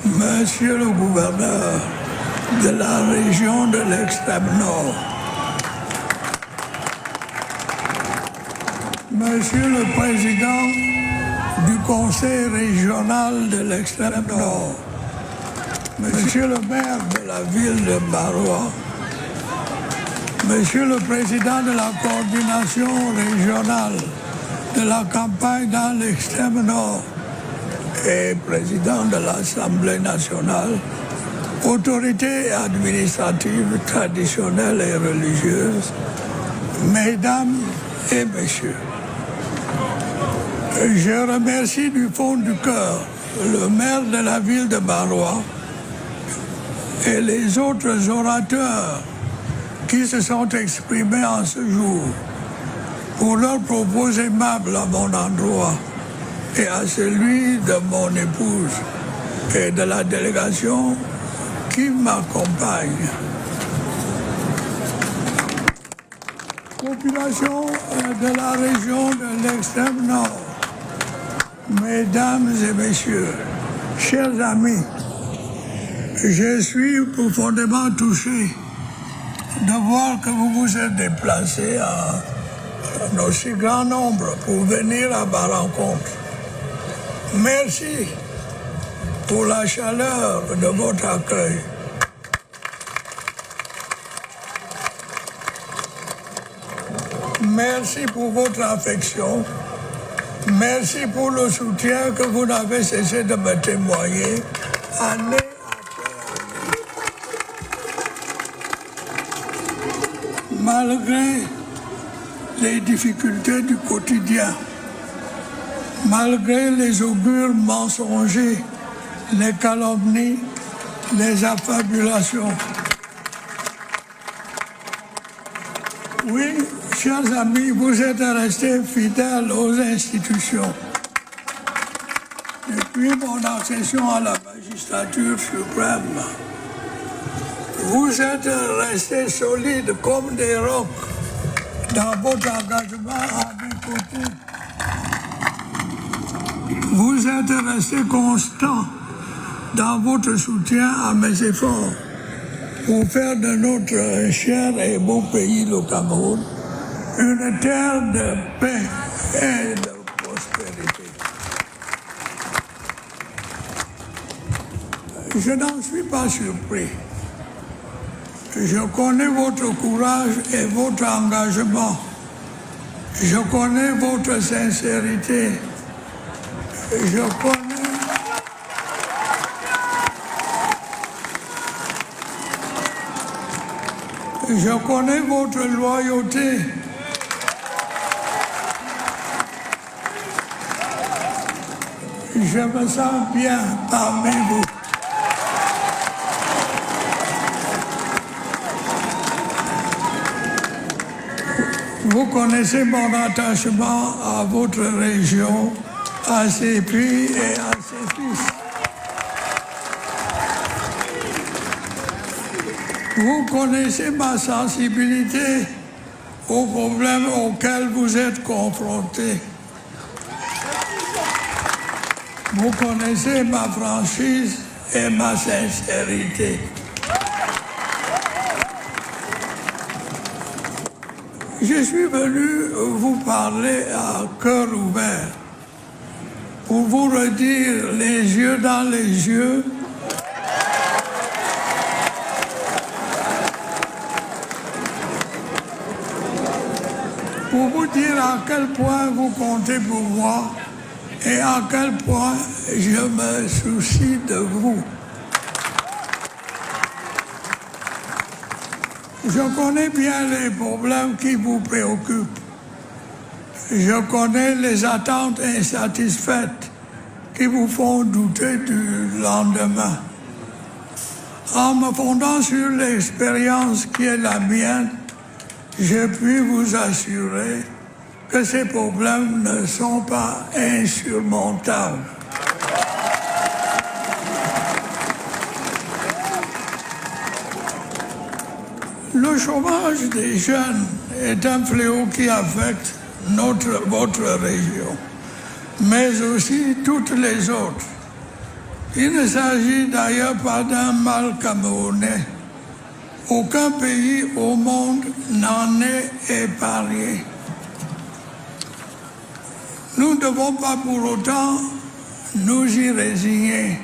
Monsieur le gouverneur de la région de l'extrême nord, Monsieur le président du conseil régional de l'extrême nord, Monsieur le maire de la ville de Maroua, Monsieur le président de la coordination régionale de la campagne dans l'extrême nord et président de l'Assemblée nationale, autorités administratives, traditionnelles et religieuses, mesdames et messieurs, je remercie du fond du cœur le maire de la ville de Maroua et les autres orateurs qui se sont exprimés en ce jour pour leurs propos aimables à mon endroit et à celui de mon épouse et de la délégation qui m'accompagne. Population de la région de l'extrême nord, mesdames et messieurs, chers amis, je suis profondément touché de voir que vous vous êtes déplacés en aussi grand nombre pour venir à ma rencontre. Merci pour la chaleur de votre accueil. Merci pour votre affection. Merci pour le soutien que vous n'avez cessé de me témoigner année malgré les difficultés du quotidien, malgré les augures mensongers, les calomnies, les affabulations. Oui, chers amis, vous êtes restés fidèles aux institutions. Depuis mon accession à la magistrature suprême, vous êtes restés solides comme des rocs dans votre engagement à mes côtés. Vous êtes restés constants dans votre soutien à mes efforts pour faire de notre cher et beau pays, le Cameroun, une terre de paix et de prospérité. Je n'en suis pas surpris. Je connais votre courage et votre engagement. Je connais votre sincérité. Je connais votre loyauté. Je me sens bien parmi vous. Vous connaissez mon attachement à votre région, à ses filles et à ses fils. Vous connaissez ma sensibilité aux problèmes auxquels vous êtes confrontés. Vous connaissez ma franchise et ma sincérité. Je suis venu vous parler à cœur ouvert pour vous redire les yeux dans les yeux pour vous dire à quel point vous comptez pour moi et à quel point je me soucie de vous. Je connais bien les problèmes qui vous préoccupent. Je connais les attentes insatisfaites qui vous font douter du lendemain. En me fondant sur l'expérience qui est la mienne, je puis vous assurer que ces problèmes ne sont pas insurmontables. Le chômage des jeunes est un fléau qui affecte votre région, mais aussi toutes les autres. Il ne s'agit d'ailleurs pas d'un mal camerounais. Aucun pays au monde n'en est épargné. Nous ne devons pas pour autant nous y résigner.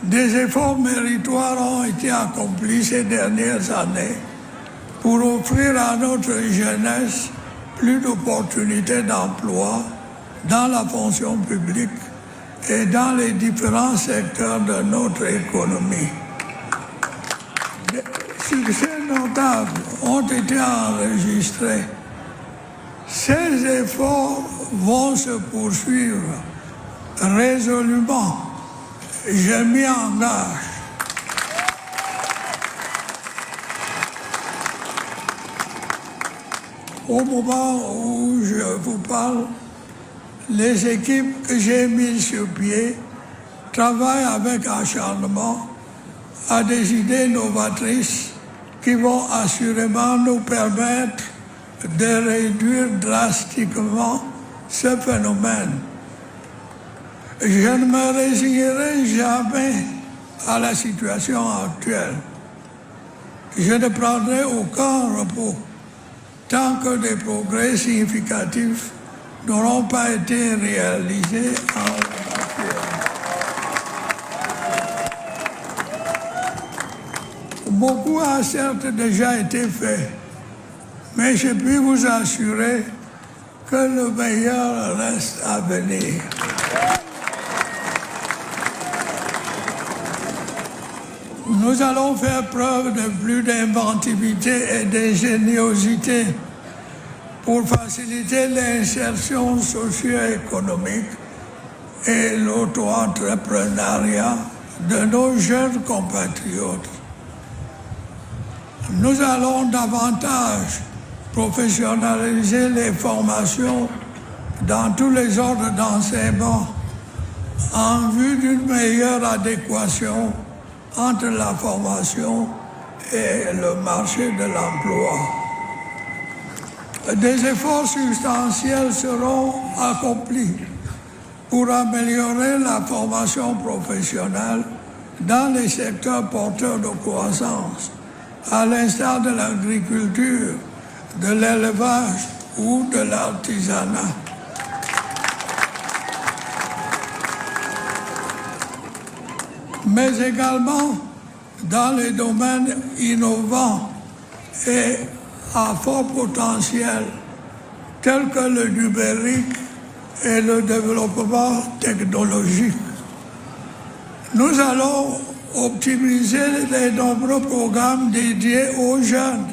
Des efforts méritoires ont été accomplis ces dernières années pour offrir à notre jeunesse plus d'opportunités d'emploi dans la fonction publique et dans les différents secteurs de notre économie. Des succès notables ont été enregistrés. Ces efforts vont se poursuivre résolument. Je m'y engage. Au moment où je vous parle, les équipes que j'ai mises sur pied travaillent avec acharnement à des idées novatrices qui vont assurément nous permettre de réduire drastiquement ce phénomène. Je ne me résignerai jamais à la situation actuelle. Je ne prendrai aucun repos tant que des progrès significatifs n'auront pas été réalisés en la matière. Beaucoup a certes déjà été fait, mais je puis vous assurer que le meilleur reste à venir. Nous allons faire preuve de plus d'inventivité et d'ingéniosité pour faciliter l'insertion socio-économique et l'auto-entrepreneuriat de nos jeunes compatriotes. Nous allons davantage professionnaliser les formations dans tous les ordres d'enseignement en vue d'une meilleure adéquation entre la formation et le marché de l'emploi. Des efforts substantiels seront accomplis pour améliorer la formation professionnelle dans les secteurs porteurs de croissance, à l'instar de l'agriculture, de l'élevage ou de l'artisanat. Mais également dans les domaines innovants et à fort potentiel, tels que le numérique et le développement technologique. Nous allons optimiser les nombreux programmes dédiés aux jeunes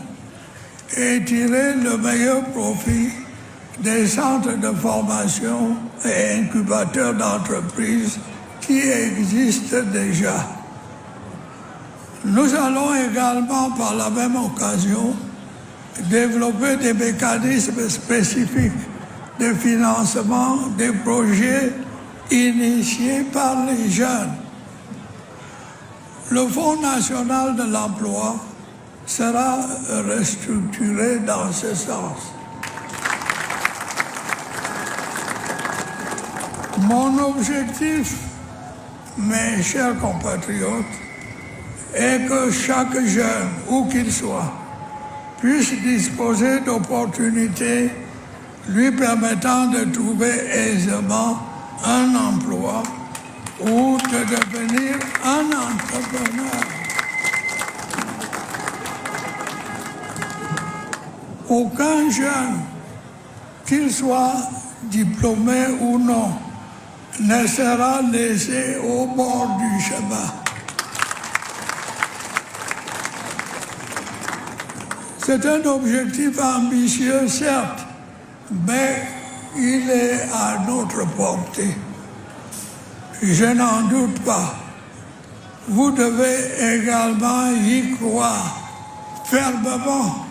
et tirer le meilleur profit des centres de formation et incubateurs d'entreprises qui existent déjà. Nous allons également, par la même occasion, développer des mécanismes spécifiques de financement des projets initiés par les jeunes. Le Fonds national de l'emploi sera restructuré dans ce sens. Mon objectif, mes chers compatriotes, est que chaque jeune, où qu'il soit, puisse disposer d'opportunités lui permettant de trouver aisément un emploi ou de devenir un entrepreneur. Aucun jeune, qu'il soit diplômé ou non, ne sera laissé au bord du chemin. C'est un objectif ambitieux, certes, mais il est à notre portée. Je n'en doute pas. Vous devez également y croire fermement.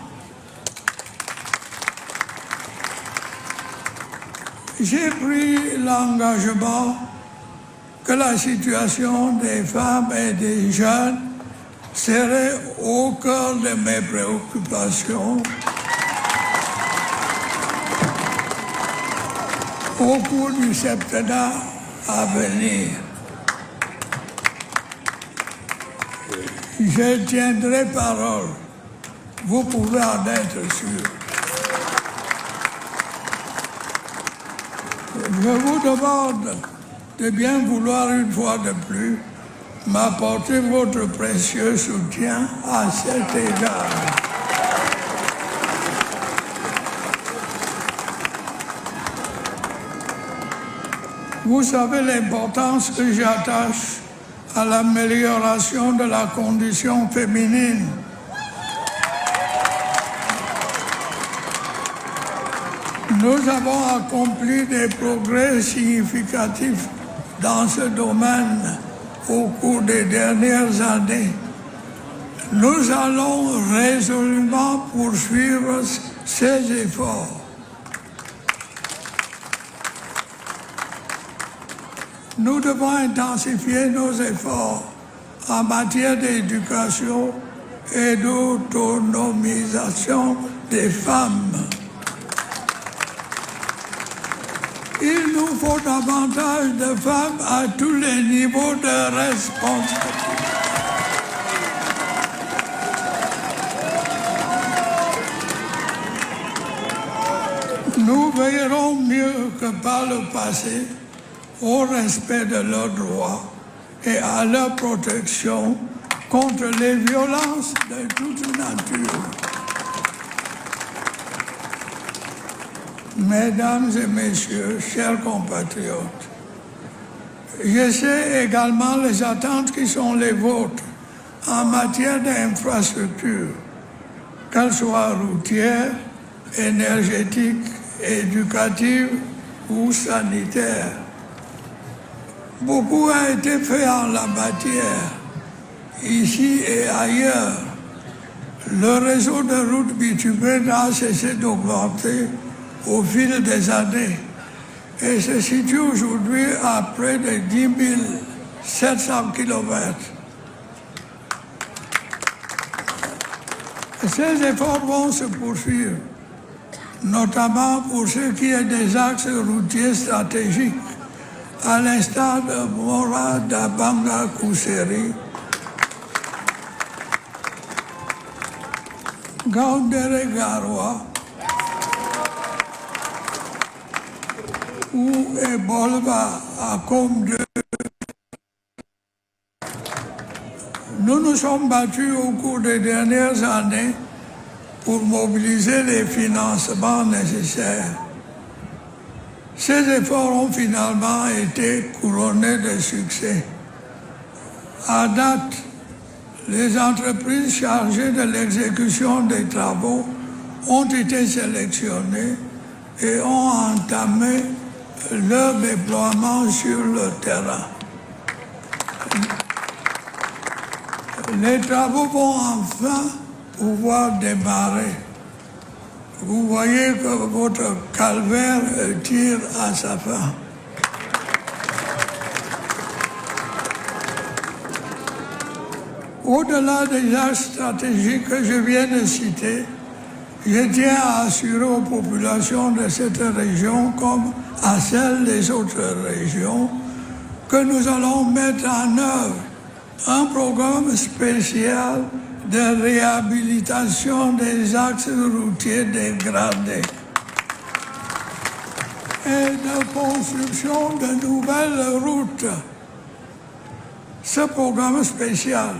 J'ai pris l'engagement que la situation des femmes et des jeunes serait au cœur de mes préoccupations au cours du septennat à venir. Je tiendrai parole. Vous pouvez en être sûr. Je vous demande de bien vouloir une fois de plus m'apporter votre précieux soutien à cet égard. Vous savez l'importance que j'attache à l'amélioration de la condition féminine. Nous avons accompli des progrès significatifs dans ce domaine au cours des dernières années. Nous allons résolument poursuivre ces efforts. Nous devons intensifier nos efforts en matière d'éducation et d'autonomisation des femmes. Il nous faut davantage de femmes à tous les niveaux de responsabilité. Nous veillerons mieux que par le passé au respect de leurs droits et à leur protection contre les violences de toute nature. Mesdames et messieurs, chers compatriotes, je sais également les attentes qui sont les vôtres en matière d'infrastructures, qu'elles soient routières, énergétiques, éducatives ou sanitaires. Beaucoup a été fait en la matière, ici et ailleurs. Le réseau de routes bitumées a cessé d'augmenter au fil des années et se situe aujourd'hui à près de 10 700 km. Ces efforts vont se poursuivre, notamment pour ce qui est des axes routiers stratégiques, à l'instar de Mora Dabanga Kuseri, Gaoundéré Garoua ou Ebolva à Côme 2. Nous nous sommes battus au cours des dernières années pour mobiliser les financements nécessaires. Ces efforts ont finalement été couronnés de succès. À date, les entreprises chargées de l'exécution des travaux ont été sélectionnées et ont entamé leur déploiement sur le terrain. Les travaux vont enfin pouvoir démarrer. Vous voyez que votre calvaire tire à sa fin. Au-delà des axes stratégiques que je viens de citer, je tiens à assurer aux populations de cette région comme à celles des autres régions que nous allons mettre en œuvre un programme spécial de réhabilitation des axes routiers dégradés et de construction de nouvelles routes. Ce programme spécial,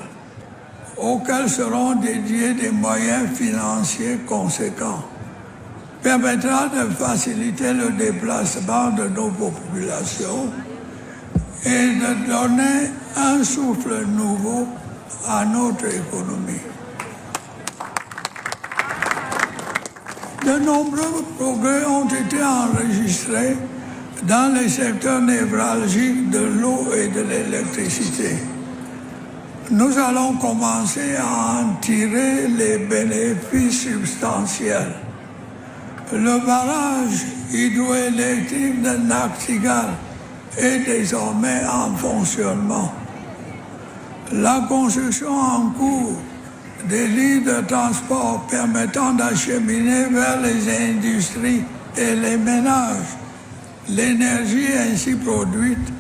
auquel seront dédiés des moyens financiers conséquents, permettra de faciliter le déplacement de nos populations et de donner un souffle nouveau à notre économie. De nombreux progrès ont été enregistrés dans les secteurs névralgiques de l'eau et de l'électricité. Nous allons commencer à en tirer les bénéfices substantiels. Le barrage hydroélectrique de Nachtigal est désormais en fonctionnement. La construction en cours des lignes de transport permettant d'acheminer vers les industries et les ménages l'énergie ainsi produite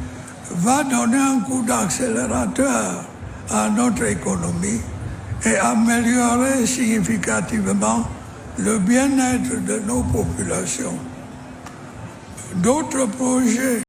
va donner un coup d'accélérateur à notre économie et améliorer significativement le bien-être de nos populations. D'autres projets